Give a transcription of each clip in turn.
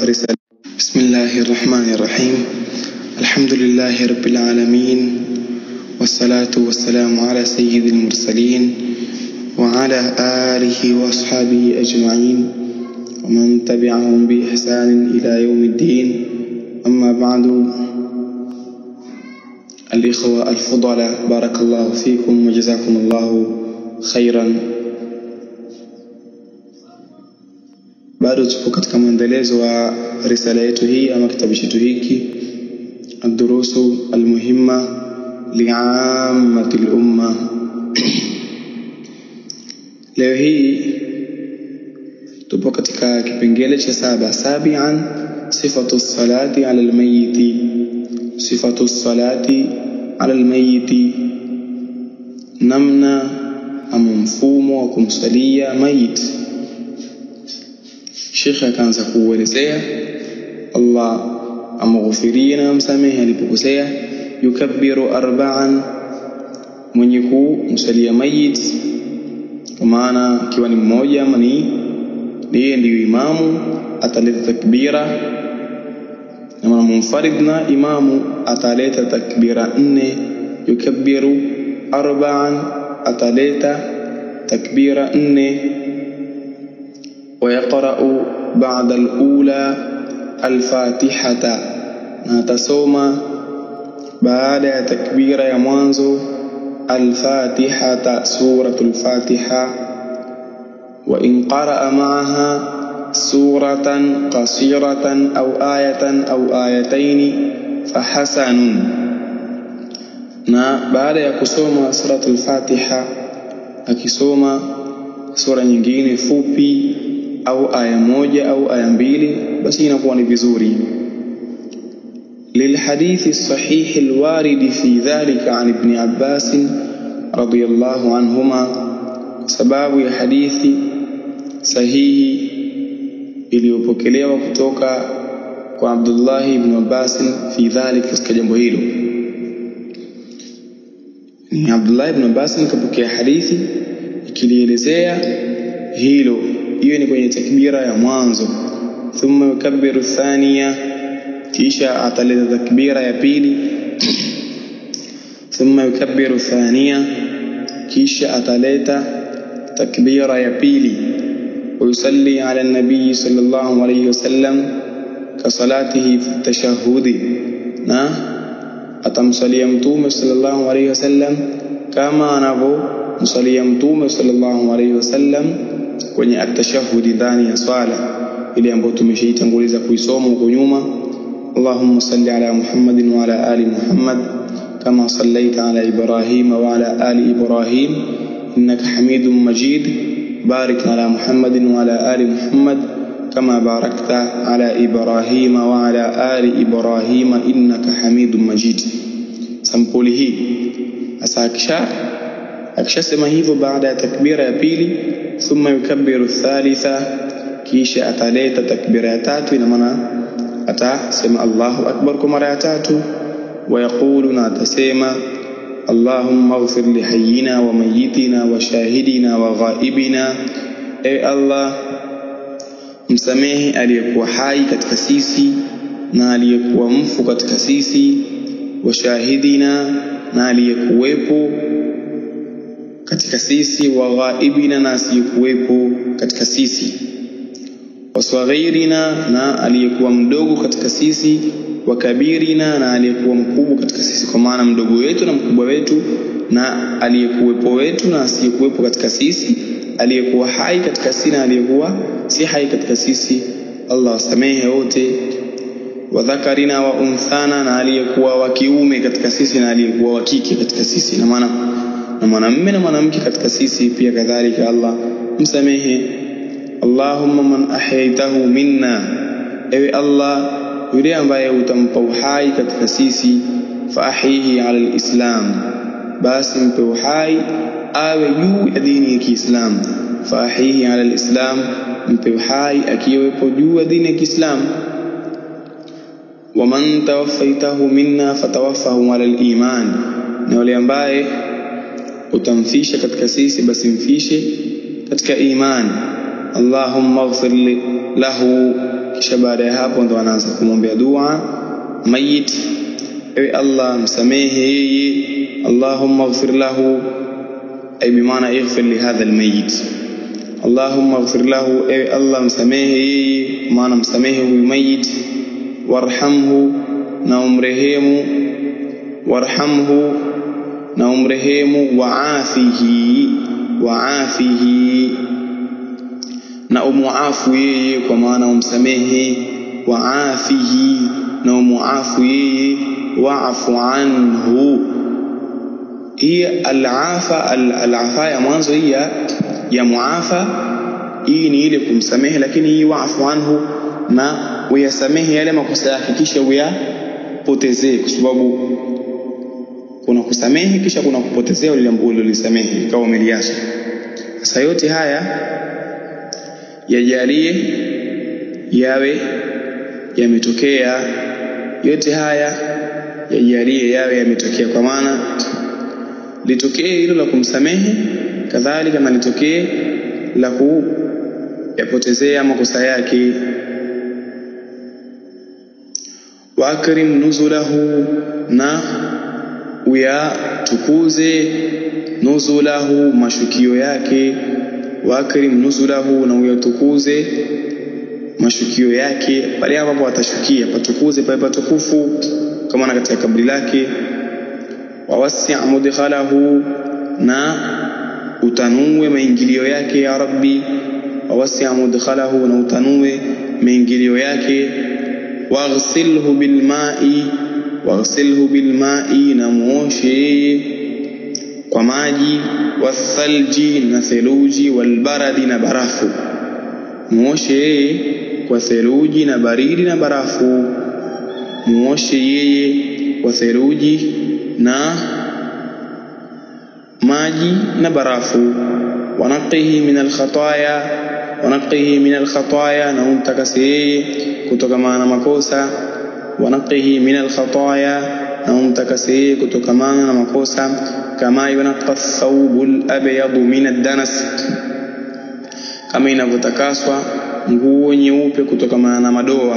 رسالة. بسم الله الرحمن الرحيم. الحمد لله رب العالمين، والصلاة والسلام على سيد المرسلين وعلى آله وأصحابه أجمعين ومن تبعهم بإحسان إلى يوم الدين. أما بعد، الإخوة الفضلاء، بارك الله فيكم وجزاكم الله خيرا. bado tupo katika maendelezo wa risala yetu hii ama kitabu chetu hiki ad-durusu al-muhimma li'ammati al-umma. Leo hii tupo katika kipengele cha 7, sabian sifatu salati ala al-mayyit. Sifatu salati ala al-mayyit, namna ama mfumo wa kumsalia mayit. Sheikh akaanza kuelezea Allah amghfirina, msamehe alipokosea. Yukabbiru 4, mwenye kumsalia mayit, kwa maana ikiwa ni mmoja ama ndiye ndiyo imamu ataleta takbira, na munfarid na imamu ataleta takbira 4. Yukabbiru 4, ataleta takbira 4. ويقرأ بعد الأولى الفاتحة، نتصوم بعد تكبير يا مانزو الفاتحة، سورة الفاتحة. وإن قرأ معها سورة قصيرة أو آية أو آيتين فحسن. بعد يكسوم سورة الفاتحة akisoma sura nyingine fupi au aya moja au aya mbili, basi inakuwa ni vizuri. للحديث الصحيح الوارد في ذلك عن ابن عباس رضي الله عنهما، sababu ya hadithi sahihi iliyopokelewa kutoka kwa Abdullah ibn Abbas fi dhalika, katika jambo hilo. Ni Abdullah ibn Abbas kapokea hadithi ikilielezea hilo. Hiyo ni kwenye takbira ya mwanzo. Thumma yukabbiru thaniya, kisha ataleta takbira ya pili. Thumma yukabbiru thaniya, kisha ataleta takbira ya pili. Yusalli ala nabii sallallahu alayhi wasallam ka salatihi fi tashahhudi, na atamsalia mtume sallallahu alayhi wasallam kama anavomsalia mtume sallallahu alayhi wasallam kwenye at-tashahhudi ndani ya swala ile ambayo tumeshaitanguliza kuisoma huko nyuma. Allahumma salli ala Muhammadin wa ala ali Muhammad kama sallaita ala Ibrahim wa ala ali Ibrahim innaka Hamidum Majid. Barik ala Muhammadin wa ala ali Muhammad kama barakta ala Ibrahim wa ala ali Ibrahim innaka Hamidum Majid. Sampuli hii asa akishasema hivyo baada ya takbira ya pili, thumma yukabbiru thalitha, kisha ataleta takbira ya tatu. Ina maana atasema Allahu akbar kwa mara ya tatu. Wa yaqulu, na atasema Allahumma ighfir li hayyina wa mayyitina wa shahidina wa ghaibina. Ewe Allah, msamehe aliyekuwa hai katika sisi na aliyekuwa mfu katika sisi, wa shahidina, na aliyekuwepo katika sisi, wa ghaibina, na asiyekuwepo katika sisi, wa saghirina, na aliyekuwa mdogo katika sisi, wa kabirina, na aliyekuwa mkubwa katika sisi, kwa maana mdogo wetu na mkubwa wetu, na aliyekuwepo wetu na asiyekuwepo katika sisi, aliyekuwa hai katika sisi na aliyekuwa si hai katika sisi. Allah wasamehe wote. Wa dhakarina wa unthana, na aliyekuwa wa kiume katika sisi na aliyekuwa wa kike katika sisi, na maana na mwanamume na mwanamke katika sisi pia kadhalika Allah msamehe. Allahumma man ahyaitahu minna, ewe Allah, yule ambaye utampa uhai katika sisi, fa ahyihi ala alislam, basi mpe uhai awe juu ya dini ya Kiislamu. Fa ahyihi ala alislam, mpe uhai akiwepo juu ya dini ya Kiislamu. Wa man tawaffaitahu minna fatawaffahu ala aliman, na yule ambaye utamfisha katika sisi, basi mfishe katika imani. Allahumma ighfir lahu, kisha baada ya hapo ndo anaanza kumwombea dua mayit. Ewe Allah msamehe yeye, Allahumma ighfir lahu, ay bimaana ighfir li hadha almayit. Allahumma ighfir lahu, ewe Allah msamehe yeye, maana msamehe huyu mayit. Warhamhu, na umrehemu. Warhamhu, na umrehemu. Waafihi, waafihi, na umuafu yeye, kwa maana umsamehe. Waafihi, na umuafu yeye. Wa'fu anhu. Hii al-afa ya mwanzo hii ya muafa, hii ni ile kumsamehe, lakini hii wa'fu anhu na uyasamehe yale makosa yake kisha uyapotezee, kwa sababu kuna kusamehe kisha kuna kupotezea ile ambalo ulisamehe ikawa umeliacha. Sasa yote haya yajalie yawe yametokea, yote haya yajalie yawe yametokea, kwa maana litokee hilo la kumsamehe, kadhalika na litokee la kuyapotezea makosa yake. Wa akrim nuzulahu, na uyatukuze nuzulahu, mashukio yake. Wa akrim nuzulahu, na uyatukuze mashukio yake, pale ambapo watashukia patukuze pale patukufu, kama na katika kaburi lake. Wa wasi' mudkhalahu, na utanue maingilio yake ya Rabbi. Wa wasi' mudkhalahu, na utanue maingilio yake. Waghsilhu bilma'i, waghsilhu bilma'i, na muoshe kwa maji. Wathalji, na theluji. Walbaradi, na barafu. Muoshe kwa theluji na baridi na barafu. Muoshe yeye kwa theluji na maji na barafu. Wanaqihi min al-khataya, wanaqihi min al-khataya, na umtakase yeye kutokana na makosa. Wanaqihi min al-khataya, na umtakase yeye kutokana na makosa. Kama yunqa thawbul abyad min ad-danas, kama inavyotakaswa nguo nyeupe kutokana na madoa.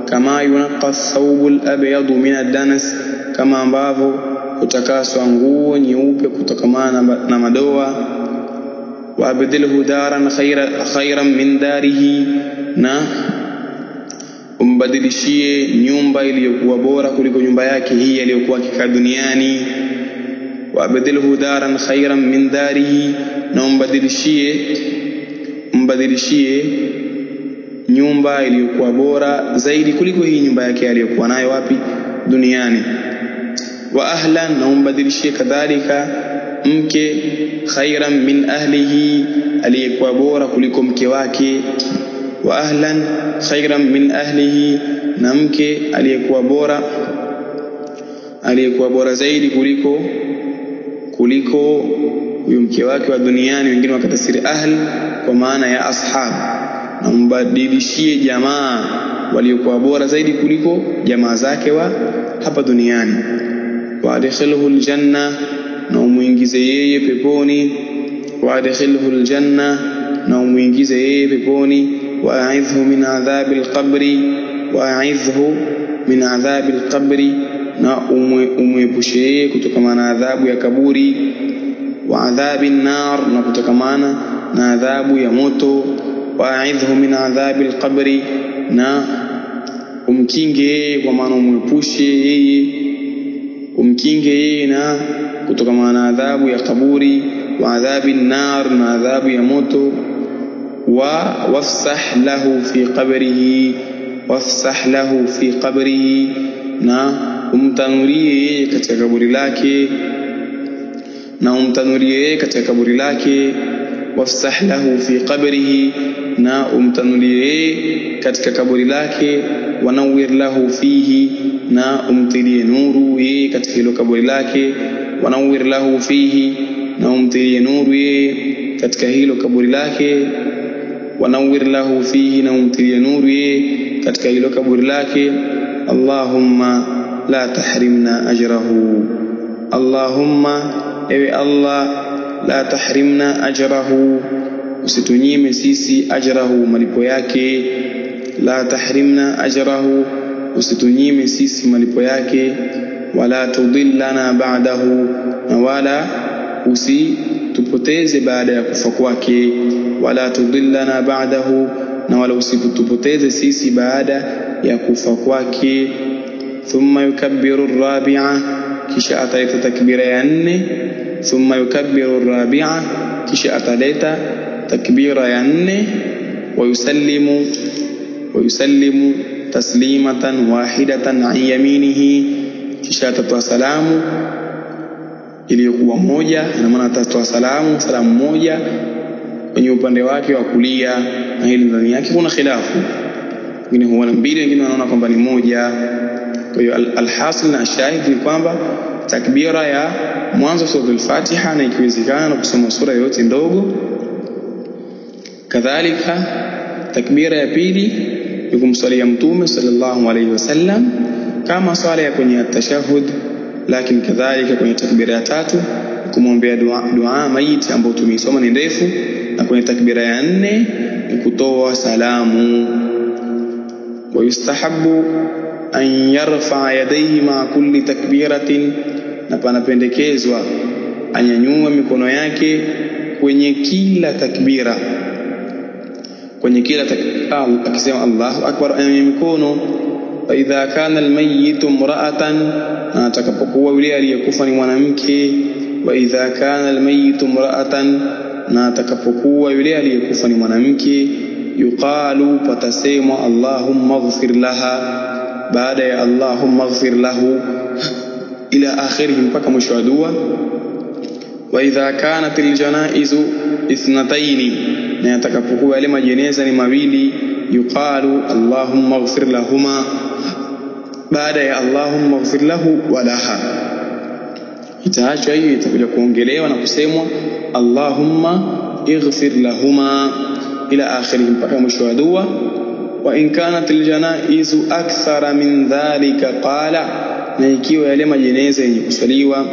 Kama yunqa thawbul abyad min ad-danas, kama ambavyo utakaswa nguo nyeupe kutokana na madoa. Wa abdilhu daran khairan min darihi, na umbadilishie nyumba iliyokuwa bora kuliko nyumba yake hii iliyokuwa akikaa duniani. Wa abdilhu daran khairan min darihi, na umbadilishie nyumba iliyokuwa bora zaidi kuliko hii nyumba yake aliyokuwa nayo wapi? Duniani. Wa ahlan, na umbadilishie kadhalika mke khairan min ahlihi, aliyekuwa bora kuliko mke wake. Wa ahlan khairan min ahlihi, na mke aliyekuwa bora zaidi kuliko huyo mke wake wa duniani. Wengine wakatafsiri ahl kwa maana ya ashab, na umbadilishie jamaa waliokuwa bora zaidi kuliko jamaa zake wa hapa duniani. Wa adkhilhu aljanna, na umuingize yeye peponi. Wa adkhilhu aljanna, na umuingize yeye peponi. Wa a'idhhu min adhabil qabri, wa a'idhhu min adhabil qabri, na umuepushe yeye kutokana na adhabu ya kaburi. Wa adhabin nar, na kutokana na adhabu ya moto. Wa a'idhhu min adhabil qabri, na umkinge yeye, kwa maana umuepushe yeye, umkinge yeye na kutokana na adhabu ya kaburi. Wa adhabin nar, na adhabu ya moto. Wa wafsah lahu fi qabrihi, wafsah lahu fi qabrihi, na umtanurie yeye katika kaburi lake, na umtanurie yeye katika kaburi lake. Wafsah lahu fi qabrihi, na umtanurie yeye katika kaburi lake. Wanawwir lahu fihi, na umtilie nuru yeye katika hilo kaburi lake. Wanawwir lahu fihi, na umtilie nuru yeye katika hilo kaburi lake. Wanawwir lahu fihi, na umtilie nuru yeye katika hilo kaburi lake. Allahumma la tahrimna ajrahu, Allahumma, ewe Allah, la tahrimna ajrahu, usitunyime sisi ajrahu, malipo yake. la tahrimna ajrahu, usitunyime sisi malipo yake, wala tudillana ba'dahu, na wala usitupoteze baada ya kufa kwake, wala tudillana ba'dahu, na wala usitupoteze sisi baada ya kufa kwake. Thumma yukabbiru ar-rabi'a, kisha ataleta takbira ya 4. Thumma yukabbiru ar-rabi'a, kisha ataleta takbira ya 4. Wayusallimu taslimatan wahidatan an yaminihi, kisha atatoa salamu iliyokuwa moja, na maana atatoa salamu moja kwenye upande wake wa kulia, na hili ndani yake kuna khilafu, wengine huona 2, wengine wanaona kwamba ni moja. Kwa hiyo alhasil na shahid ni kwamba takbira ya mwanzo sura al-Fatiha, na ikiwezekana na kusoma sura yote ndogo. Kadhalika takbira ya pili ni kumsalia Mtume sallallahu alayhi wasallam kama swala ya kwenye at-tashahhud, lakini kadhalika kwenye takbira ya 3 kumwombea dua maiti ambayo tumeisoma ni ndefu, na kwenye takbira ya 4 ni kutoa salamu. Wa yustahabbu an yarfa yadayhi ma kulli takbiratin, na panapendekezwa anyanyue mikono yake kwenye kila takbira, akisema Allahu akbar, anyanyue mikono. Fa idha kana almayyit imra'atan, na atakapokuwa yule aliyekufa ni mwanamke. Wa idha kana almayyit imra'atan, na atakapokuwa yule aliyekufa ni mwanamke, yuqalu, patasemwa Allahumma ighfir laha, baada ya Allahumma ighfir lahu ila akhirih, mpaka mwisho wa dua. Wa idha kanat aljanaizu ithnatayn, na atakapokuwa yale majeneza ni mawili, yuqalu Allahumma ighfir lahuma, baada ya Allahumma ighfir lahu wa laha. Itaachwa hiyo, itakuja kuongelewa na kusemwa Allahumma ighfir lahuma ila akhirih, mpaka mwisho wa dua. Wa in kanat aljanaizu akthara min dhalika qala, na ikiwa yale majeneza yenye kuswaliwa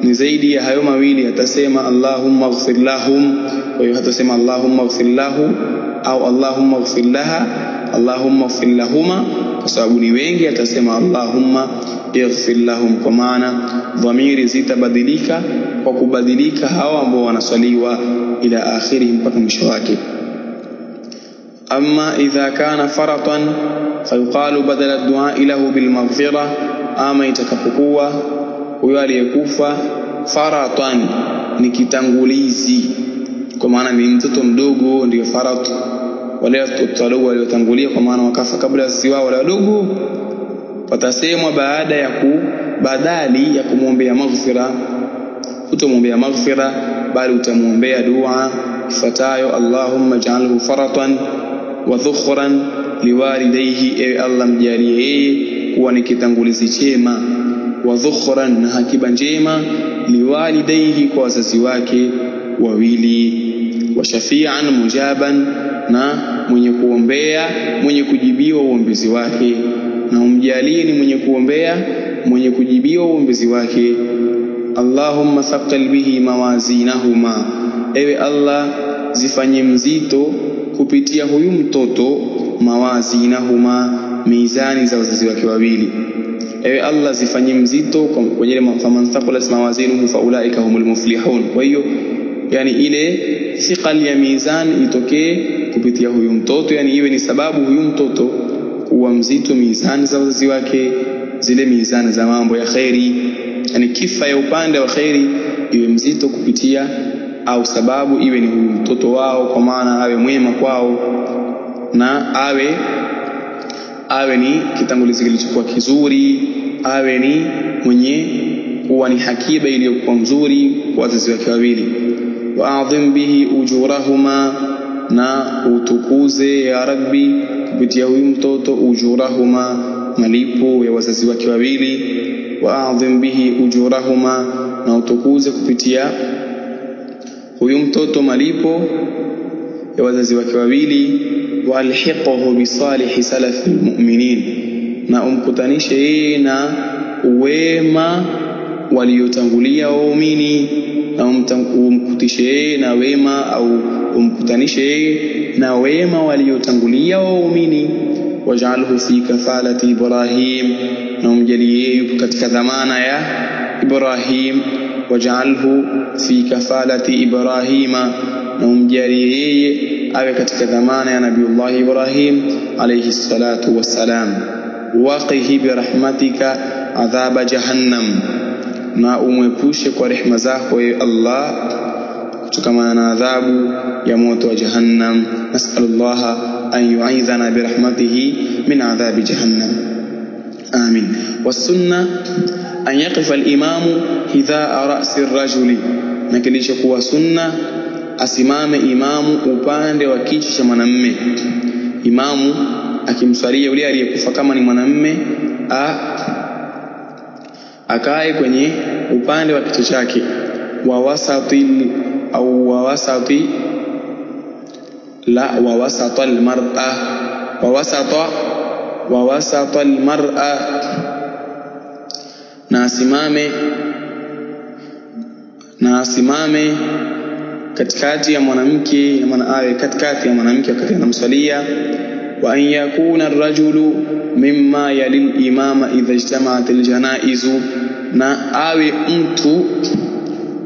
ni zaidi ya hayo mawili, atasema Allahumma ighfir lahum. Kwa hiyo hatasema Allahumma ighfir lahu au Allahumma ighfir laha, Allahumma ighfir lahuma, kwa sababu ni wengi, atasema Allahumma ighfir lahum, kwa maana dhamiri zitabadilika kwa kubadilika hao ambao wanaswaliwa ila akhiri, mpaka mwisho wake. Amma idha kana faratan fayuqalu badala ad-du'a lahu bil maghfirah, ama itakapokuwa huyo aliyekufa faratan ni kitangulizi, kwa maana ni mtoto mdogo, ndio farat. Wale watoto waliotangulia, kwa maana wakafa kabla ya sisi wao wale wadogo, patasemwa badali ya kumwombea maghfira, utamwombea maghfira, bali utamwombea dua ifuatayo: Allahumma ij'alhu faratan wa dhukhran liwalidayhi, ewe Allah mjalie yeye kuwa ni kitangulizi chema, wa dhukhran, na hakiba njema, liwalidayhi, kwa wazazi wake wawili, wa shafi'an mujaban, na mwenye kuombea, mwenye kujibiwa uombezi wake, na umjalie ni mwenye kuombea, mwenye kujibiwa uombezi wake. Allahumma thaqqil bihi mawazinahuma, ewe Allah zifanye mzito kupitia huyu mtoto mawazinahuma, mizani za wazazi wake wawili. Ewe Allah zifanye mzito kwenye ile faman thaqulat mawazinuhu faulaika humul muflihun. Kwa hiyo yani ile thiqal ya mizani itokee kupitia huyu mtoto, yani iwe ni sababu huyu mtoto kuwa mzito mizani za wazazi wake, zile mizani za mambo ya khairi, yani kifa ya upande wa khairi iwe mzito kupitia, au sababu iwe ni huyu mtoto wao, kwa maana awe mwema kwao, na awe ni kitangulizi kilichokuwa kizuri, awe ni mwenye kuwa ni hakiba iliyokuwa mzuri kwa wazazi wake wawili. Wa'adhim bihi ujurahuma, na utukuze ya Rabbi kupitia huyu mtoto ujurahuma, malipo ya wazazi wake wawili. Wa'adhim bihi ujurahuma, na utukuze kupitia huyu mtoto malipo ya wazazi wake wawili. Walhiqhu bisalihi salafil mu'minin, na umkutanishe yeye na wema waliotangulia waumini, na umkutishe yeye na wema, au umkutanishe yeye na wema waliotangulia waumini. waj'alhu fi kafalati Ibrahim, na umjalie katika dhamana ya Ibrahim. Waj'alhu fi kafalati Ibrahima, na umjalie yeye awe katika dhamana ya Nabiullah Ibrahim alayhi salatu wassalam. Waqihi birahmatika adhaba jahannam, na umwepushe kwa rehema zako ya Allah kutokana na adhabu ya moto wa jahannam. Nas'alullaha an yu'idhana birahmatihi min adhabi jahannam, amin. Wasunna an yaqifa al-imamu hidhaa ra'si ar-rajuli, na kilichokuwa sunna asimame imamu upande wa kichwa cha mwanamume. Imamu akimswalia yule aliyekufa kama ni mwanamume, akae kwenye upande wa kichwa chake, wa wasati au wa wasati la wa wasata almar'a, wa wasata almar'a, na asimame katikati ya mwanamke, maana awe katikati ya mwanamke wakati anamswalia. Wa an yakuna ar-rajulu mimma yalil imama idha ijtama'at al-janaizu, na awe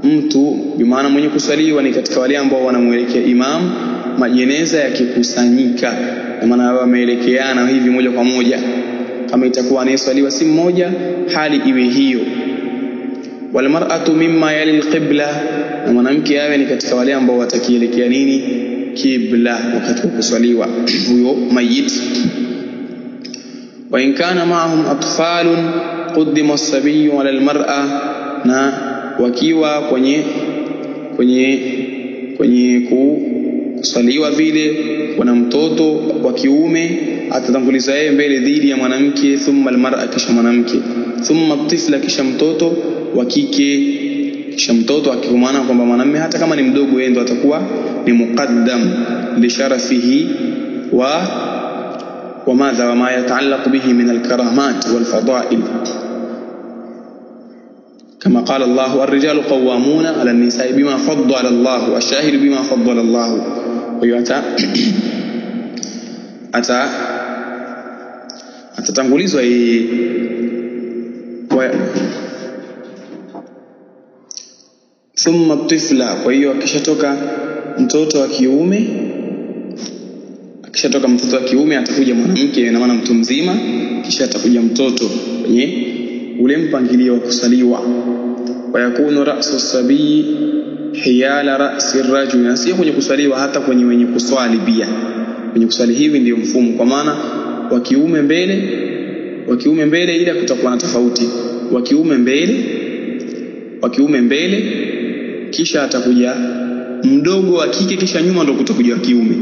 mtu bimaana mwenye kuswaliwa ni katika wale ambao wanamuelekea imam majeneza yakikusanyika, maana wao wameelekeana hivi moja kwa moja. Kama itakuwa anayeswaliwa si mmoja, hali iwe hiyo. Wal mar'atu mimma yalil qibla, na mwanamke awe ni katika wale ambao watakielekea nini? Kibla wakati wa kuswaliwa huyo mayit. Wa in kana ma'ahum atfalun qaddima as-sabiyyu 'ala al-mar'a, na wakiwa kwenye kuswaliwa vile kuna mtoto wa kiume, atatanguliza yeye mbele dhidi ya mwanamke. Thumma al-mar'a, kisha mwanamke. Thumma at-tifla, kisha mtoto wa kike. Kisha mtoto akikumana kwamba mwanamume hata kama ni mdogo yeye ndo atakuwa ni muqaddam li sharafihi wa madha wa ma yataallaq bihi min al-karamat wal fada'il, kama qala Allah ar-rijalu qawwamuna 'ala an-nisa'i bima faddala Allah, ash-shahidu bima faddala Allah. Kwa hiyo atatangulizwa yeye. Thumma tifla, kwa hiyo akishatoka mtoto wa kiume atakuja mwanamke, na maana mtu mzima, kisha atakuja mtoto kwenye ule mpangilio wa kusaliwa. Wa yakunu ra'su as-sabi hiyala ra'si ar-rajul, na sio kwenye kusaliwa, hata kwenye wenye kuswali pia. Kwenye kuswali hivi ndio mfumo, kwa maana wa kiume mbele ile kutakuwa na tofauti. Wa kiume mbele kisha atakuja mdogo wa kike, kisha nyuma ndo kutakuja wa kiume.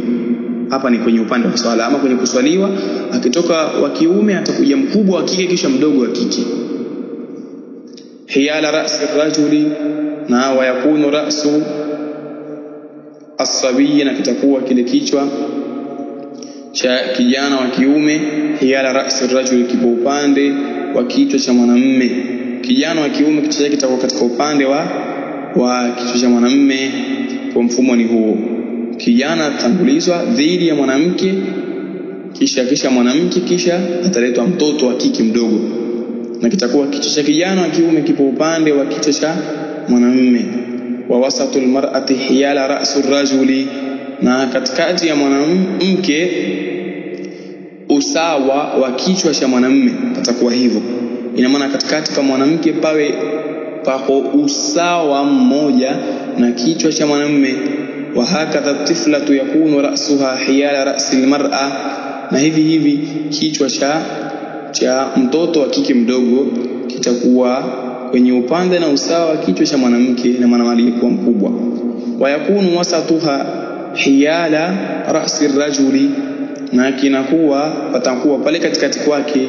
Hapa ni kwenye upande wa swala. Ama kwenye kuswaliwa, akitoka wa kiume atakuja mkubwa wa kike, kisha mdogo wa kike. Hiyala ra'si ar-rajuli, na wa yakunu ra'su as-sabiy, na kitakuwa kile kichwa cha kijana wa kiume. Hiyala ra'si ar-rajuli, kipo upande wa kichwa cha mwanamume. Kijana wa kiume kichwa chake kitakuwa katika upande wa kichwa cha mwanamume. Kwa mfumo ni huo, kijana atangulizwa dhidi ya mwanamke, kisha mwanamke, kisha ataletwa mtoto wa kike mdogo, na kitakuwa kichwa cha kijana wa kiume kipo upande wa kichwa cha mwanamume. Wa wasatul mar'ati hiyala ra'su ar-rajuli, na katikati ya mwanamke usawa wa kichwa cha mwanamume patakuwa hivyo. Ina maana katikati kwa mwanamke pako usawa mmoja na kichwa cha mwanamume. Wa hakadha tiflatu yakunu ra'suha hiyala ra'si al-mar'a, na hivi kichwa cha mtoto wa kike mdogo kitakuwa kwenye upande na usawa wa kichwa cha mwanamke, na maana aliyekuwa mkubwa. Wa yakunu wasatuha hiyala ra'si ar-rajuli, na patakuwa pale katikati kwake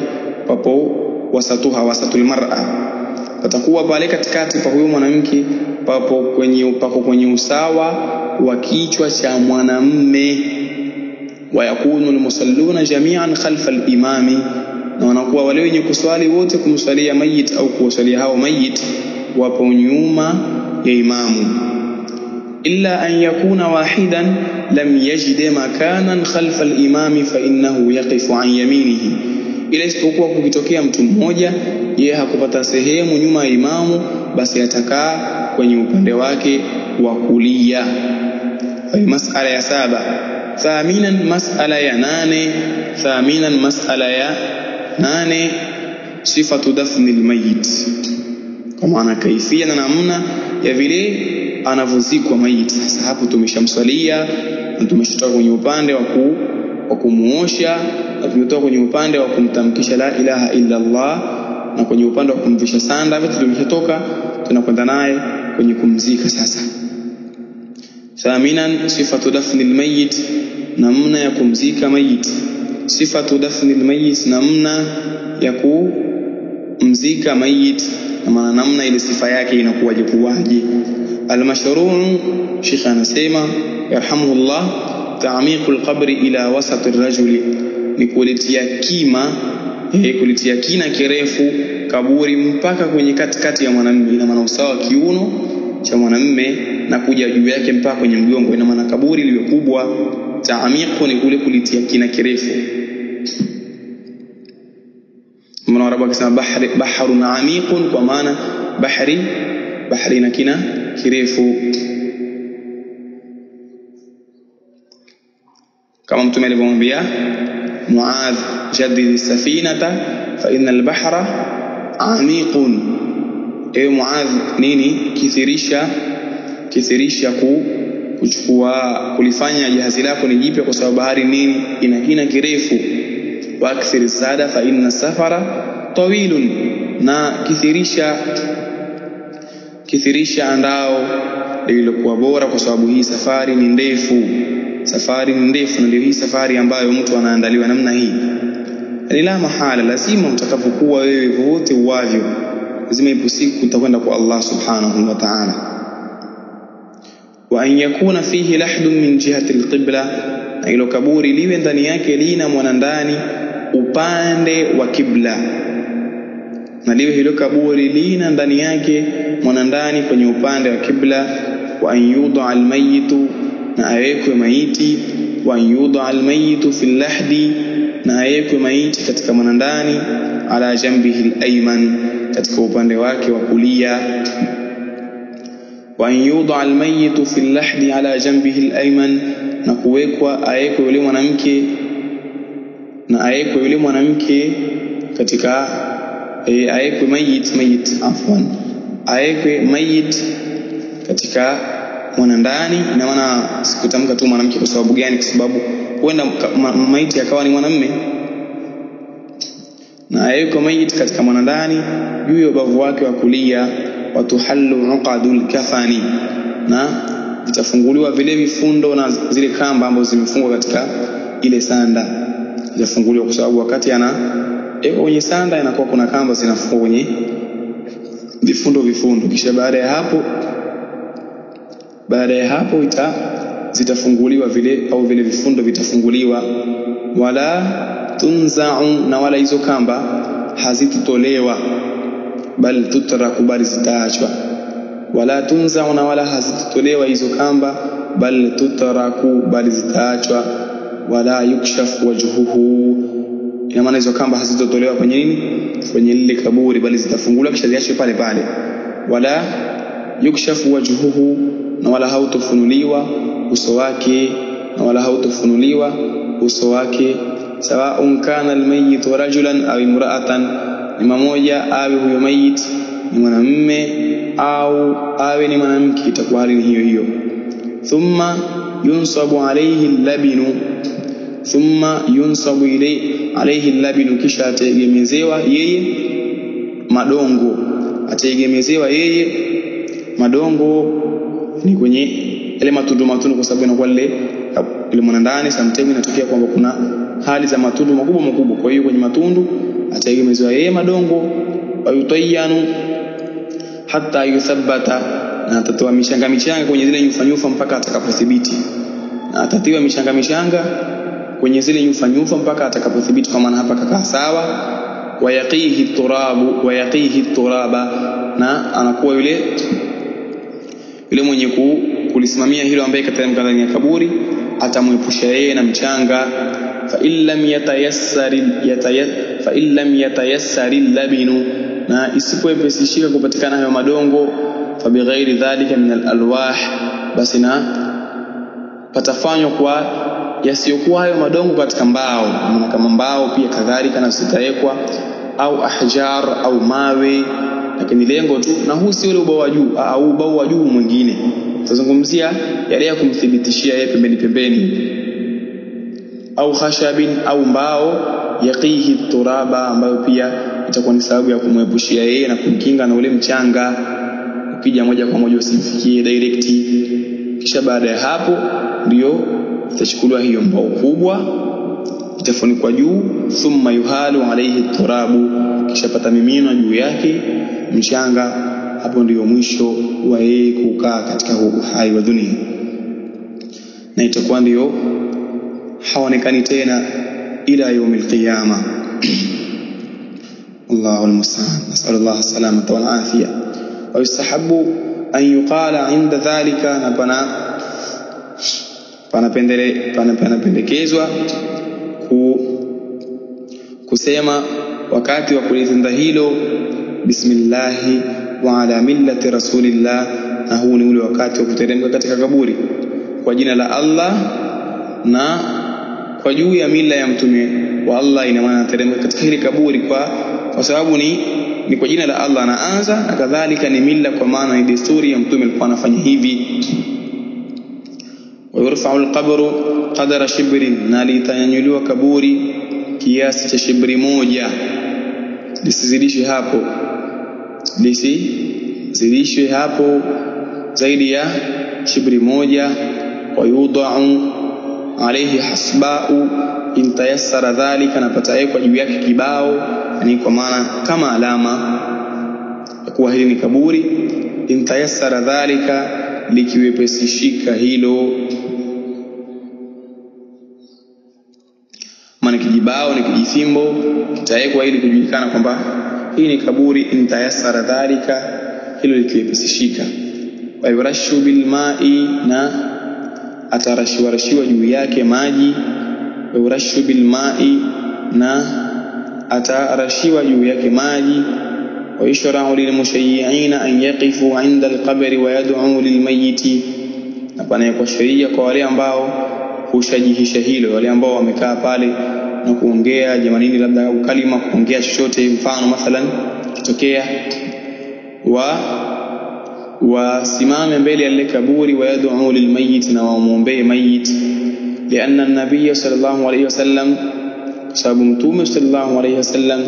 papo wasatul mar'a, patakuwa pale katikati pa huyo mwanamke pako kwenye usawa wa kichwa cha mwanamume. Wa yakunu al-musalluna jami'an khalfa al-imami, na wanakuwa wale wenye kuswali wote kumswalia mayit au kuwasalia hao mayit wapo nyuma ya imamu. إلا أن يكون واحدا لم يجد مكانا خلف الإمام فإنه يقف عن يمينه. Ila isipokuwa kukitokea mtu mmoja yeye hakupata sehemu nyuma ya imamu, basi atakaa kwenye upande wake wa kulia. Mas'ala ya 7. Thaminan, mas'ala ya 8. Thaminan, mas'ala ya 8, sifatu dafnil mayyit, kwa maana kaifia na namna ya vile anavozikwa maiti. Sasa hapo tumeshamswalia na tumeshatoka kwenye upande wa kumuosha, na tumetoka kwenye upande wa kumtamkisha la ilaha illa Allah, na kwenye upande wa kumvisha sanda. Vitu tumeshatoka, tunakwenda naye kwenye kumzika. Sasa thaminan, sifatu dafnil mayyit, namna ya kumzika maiti. Sifatu dafnil mayyit, namna ya kumzika maiti, na maana namna ile sifa yake inakuwaje kuwaje. Al-mashru', Sheikh anasema yarhamuhullah, ta'miqul qabri ila wasat ar-rajuli, ni kulitia kina kirefu kaburi mpaka kwenye katikati ya mwanamume. Ina maana usawa kiuno cha mwanamume na kuja juu yake mpaka kwenye mgongo. Ina maana kaburi liwe kubwa. Ta'miqu ni kule kulitia kina kirefu. Maana Arabu akisema bahrun amiqun, kwa maana bahari na kina kirefu. Kama Mtume alivyomwambia Muadh, jaddid safinata fa innal bahra amiqun. Ewe Muadh, nini? Kithirisha kulifanya jahazi lako ni jipya, kwa sababu bahari nini? Ina kina kirefu. Wa akthir sada fa inna safara tawilun, na kithirisha andao lililokuwa bora, kwa sababu hii safari ni ndefu. Na ndio hii safari ambayo mtu anaandaliwa namna hii. La mahala, lazima mtakapokuwa wewe wote uwavyo, lazima ipo siku utakwenda kwa Allah subhanahu wa ta'ala. Wa an yakuna fihi lahdun min jihati alqibla, na ilo kaburi liwe ndani yake lina mwanandani upande wa kibla, na liwe hilo kaburi lina ndani yake mwanandani kwenye upande wa kibla. Wa an yudha almayitu, na awekwe maiti. Wa an yudha almayitu fil lahdi, na awekwe maiti katika mwanandani. Ala jambihi alayman, katika upande wake wa kulia. Wa an yudha almayitu fil lahdi ala jambihi alayman, na awekwe yule mwanamke katika awekwe mayit katika mwanandani. Ina maana sikutamka tu mwanamke kwa sababu gani? Kwa sababu huenda maiti akawa ni mwanamume. Na awekwe mayit katika mwanandani juu ya ubavu wake wa kulia. Watuhallu uqadul kafani, na vitafunguliwa vile vifundo na zile kamba ambazo zimefungwa katika ile sanda, zitafunguliwa, kwa sababu wakati kwenye sanda inakuwa kuna kamba zinafungwa kwenye vifundo. Kisha baada ya hapo zitafunguliwa vile vifundo vitafunguliwa. Wala tunza'u, na wala hizo kamba hazitotolewa, bal tutraku, bali zitaachwa. Wala tunza'u, na wala hazitotolewa hizo kamba, bal tutraku, bali zitaachwa. Wala yukshafu wajhuhu, ina maana hizo kamba hazitotolewa kwenye nini? Kwenye lile kaburi, bali zitafunguliwa kisha ziachwe pale pale. Wala yukshafu wajhuhu, na wala hautofunuliwa uso wake. Sawa kana almayyit rajulan au imra'atan, ni mmoja awe huyo mayit ni mwanamume au awe ni mwanamke, itakuwa hali ni hiyo. Thumma yunsabu alayhi al-labinu, kisha ataegemezewa yeye madongo ni kwenye ile matundu, kwa sababu inakuwa ile mwanandani sometimes inatokea kwamba kuna hali za matundu makubwa. Kwa hiyo kwenye matundu ataegemezewa yeye madongo. Ayutayanu hatta yuthabbata, na atatoa mishanga kwenye zile nyufa mpaka atakapothibiti. Na atatiwa mishanga kwenye zile nyufa mpaka atakapothibiti, kwa maana hapa kakaa sawa. Wayaqihi turaba, na anakuwa yule mwenye kulisimamia hilo ambaye kateremka ndani ya kaburi atamuepusha yeye na mchanga. fa illam yatayassari labinu, na isipowepesishika kupatikana hayo madongo, fa bighairi dhalika min alalwah, basi na patafanywa kwa yasiyokuwa hayo madongo katika mbao, kama mbao pia kadhalika na zitawekwa, au ahjar au mawe, lakini lengo tu, na huu si ule ubao wa juu au ubao wa juu mwingine, tutazungumzia yale ya kumthibitishia yeye pembeni, au khashabin au mbao yaqihi turaba, ambayo pia itakuwa ni sababu ya kumwepushia yeye na kumkinga na ule mchanga, ukija moja kwa moja usimfikie direct. Kisha baada ya hapo ndio itachukuliwa hiyo mbao kubwa, itafunikwa juu, thumma yuhalu alayhi turabu, kisha patamiminwa juu yake mchanga. Hapo ndio mwisho wa yeye kukaa katika uhai wa dunia, na itakuwa ndio haonekani tena ila yaumil qiyama. Allahu almusta'an. Nasallallahu salamata wal afia. Wa yustahabbu an yuqala 'inda dhalika, na panapendekezwa kusema wakati wa kulitenda hilo, bismillahi wa ala millati rasulillah, na huu ni ule wakati wa kuteremka katika kaburi kwa jina la Allah na kwa juu ya mila ya mtume wa Allah. Ina maana teremka katika hili kaburi kwa sababu ni kwa jina la Allah anaanza, na kadhalika ni mila kwa maana ni desturi ya mtume alikuwa anafanya hivi. Wa yurfa'u al-qabru qadara shibrin, na litanyanyuliwa kaburi kiasi cha shibri moja, lisizidishwe hapo zaidi ya shibri moja. Wa yudha'u alayhi hasba'u in tayassara dhalika, na patawekwa juu yake kibao, yani kwa maana kama alama ya kuwa hili ni kaburi. In tayassara dhalika, likiwepesishika hilo, maana kijibao ni kijifimbo kitawekwa ili kujulikana kwamba hii ni kaburi. In tayassara dhalika, hilo likiwepesishika. Wa yurashu bil ma'i, na atarashiwa juu yake maji. Wa yurashu bil ma'i, na atarashiwa juu yake maji. Wa yushra'u lil mushayyi'ina an yaqifu 'inda al-qabri wa yad'u lil mayyiti, na panawekwa sheria kwa wale ambao hushajihisha hilo, wale ambao wamekaa pale na kuongea jamanini, labda au kalima, kuongea chochote, mfano mathalan kitokea, wasimame mbele ya ile kaburi, wa yad'u lil mayyit, na wamuombee mayit. Lianna an-nabiy sallallahu alayhi wasallam, sababu mtume sallallahu alayhi wasallam,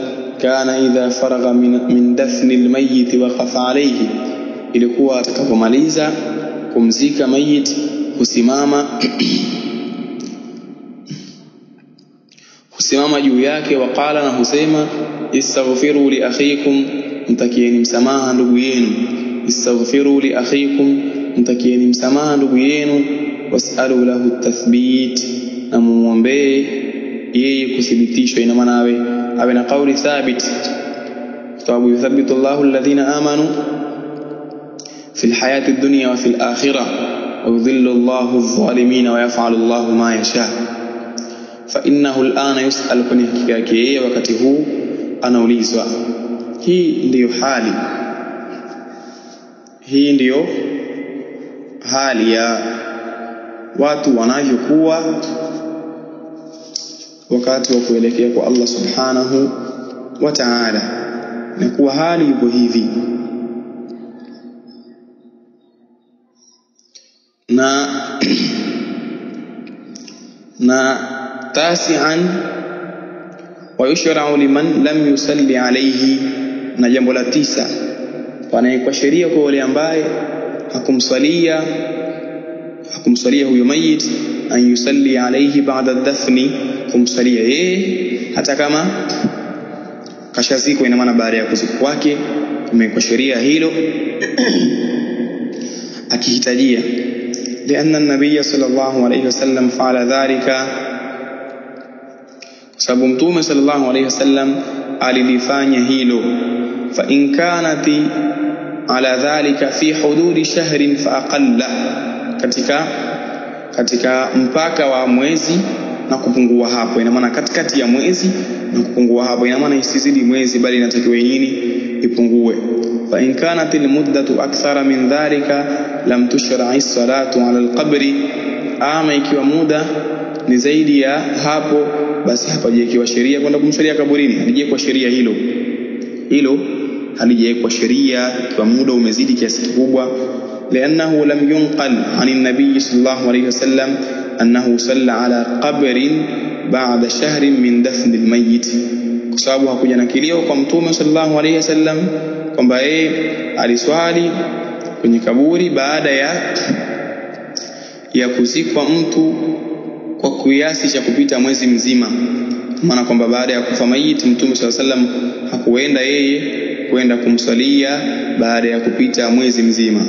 kana idha faragha min dafni al-mayyit waqafa alayhi, ilikuwa atakapomaliza kumzika mayit husimama juu yake. Waqala, na husema, istaghfiru li akhikum, mtakieni msamaha ndugu yenu. Istaghfiru li akhikum, mtakieni msamaha ndugu yenu. Was'alu lahu at-tathbit, na muombe yeye kuthibitishwa. Ina maana awe na kauli thabit, sababu yuthabbitu Allahu alladhina amanu fil hayati ad-dunya wa fil akhirah, wa yudhillu Allahu adh-dhalimin wa yaf'alu Allahu ma yasha. Fa innahu al-ana yus'al, kwa hakika yake yeye wakati huu anaulizwa. Hii ndiyo hali ya watu wanavyokuwa wakati wa kuelekea kwa Allah subhanahu wa ta'ala, na kuwa hali ipo hivi. na tasi'an wa yushra'u liman lam yusalli alayhi, na jambo la 9, panawekwa sheria kwa wale ambaye hakumswalia huyo mayit, an yusalli alayhi ba'da dafni, kumswalia yeye hata kama kashazikwa. Ina maana baada ya kuzikwa kwake kumewekwa sheria hilo akihitajia. Lianna an-nabiy sallallahu alayhi wasallam fa'ala dhalika, sababu mtume sallallahu alayhi wasallam alilifanya hilo. Fa in kanati ala dhalika fi hududi shahrin fa aqalla, katika mpaka wa mwezi na kupungua hapo. Ina maana katikati ya mwezi na kupungua hapo, ina maana isizidi mwezi bali inatakiwa nini? Ipungue. Fa in kanat almuddatu akthara min dhalika lam tushra'i as-salatu 'ala al-qabri, ama ikiwa muda ni zaidi ya hapo basi hapajiwekewa sheria kwenda kumsalia kaburini. Halijawekwa sheria hilo halijawekwa sheria kwa muda umezidi kiasi kikubwa, لأنه لم ينقل عن النبي صلى الله عليه وسلم أنه صلى على قبر بعد شهر من دفن الميت. kwa sababu hakuja nakilio kwa Mtume sallallahu alayhi wasallam kwamba yeye aliswali kwenye kaburi baada ya kuzikwa mtu kwa kiasi cha kupita mwezi mzima. Maana kwamba baada ya kufa mayiti Mtume sallallahu alayhi wasallam hakuenda yeye kwenda kumswalia baada ya kupita mwezi mzima.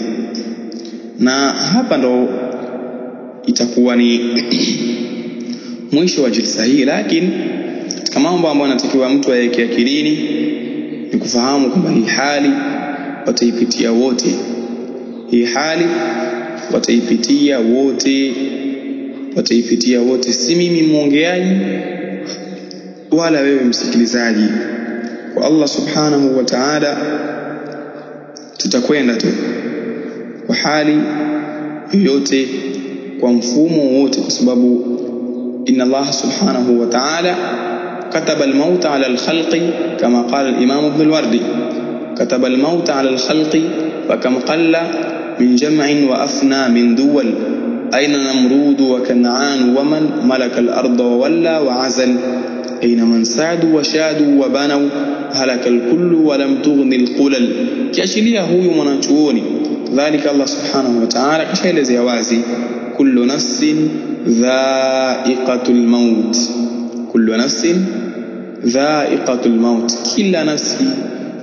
Na hapa ndo itakuwa ni mwisho wa jilsa hii, lakini katika mambo ambayo anatakiwa mtu aweke akilini ni kufahamu kwamba hii hali wataipitia wote. Wataipitia wote, si mimi muongeaji wala wewe msikilizaji. Kwa Allah subhanahu wa ta'ala tutakwenda tu kwa hali yote, kwa mfumo wote, kwa sababu inna Allah subhanahu wa ta'ala kataba al-maut 'ala al-khalqi kama qala al-imam ibn al-Wardi, kataba al-maut 'ala al-khalqi fakam qalla min jam'in wa afna min duwal aina namrud wa kan'an wa man malaka al-ardha wa walla wa 'azal aina man sa'du wa shadu wa banaw halaka al-kullu wa lam tughni al-qulal. Kiashiria huyu mwanachuoni dhalika Allah subhanahu wa ta'ala kishaelezea wazi, kullu nafsin dha'iqatul maut, kullu nafsin dha'iqatul maut, kila nafsi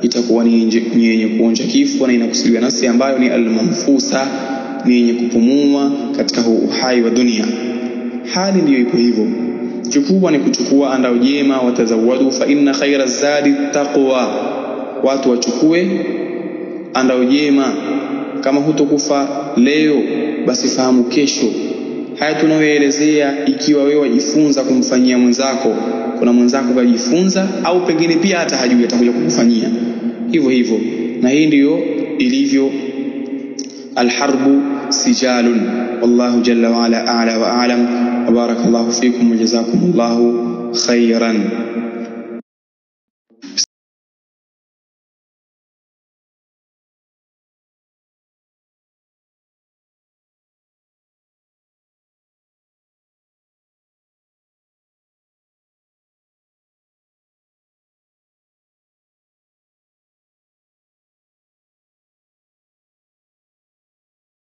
itakuwa ni yenye kuonja kifo, na inakusudiwa nafsi ambayo ni al-manfusa, ni yenye kupumua katika uhai wa dunia. Hali ndiyo ipo hivyo. Kikubwa ni kuchukua andao jema, watazawadu fa inna khayra zadi taqwa, watu wachukue andao jema. Kama hutokufa leo basi fahamu kesho. Haya tunayoelezea, ikiwa wewe wajifunza kumfanyia mwenzako, kuna mwenzako kajifunza au pengine pia hata hajui atakuja kukufanyia hivyo. Na hii ndiyo ilivyo. Alharbu sijalun, wallahu jalla wa ala a'la wa a'lam. Barakallahu fikum wa jazakumullahu khairan.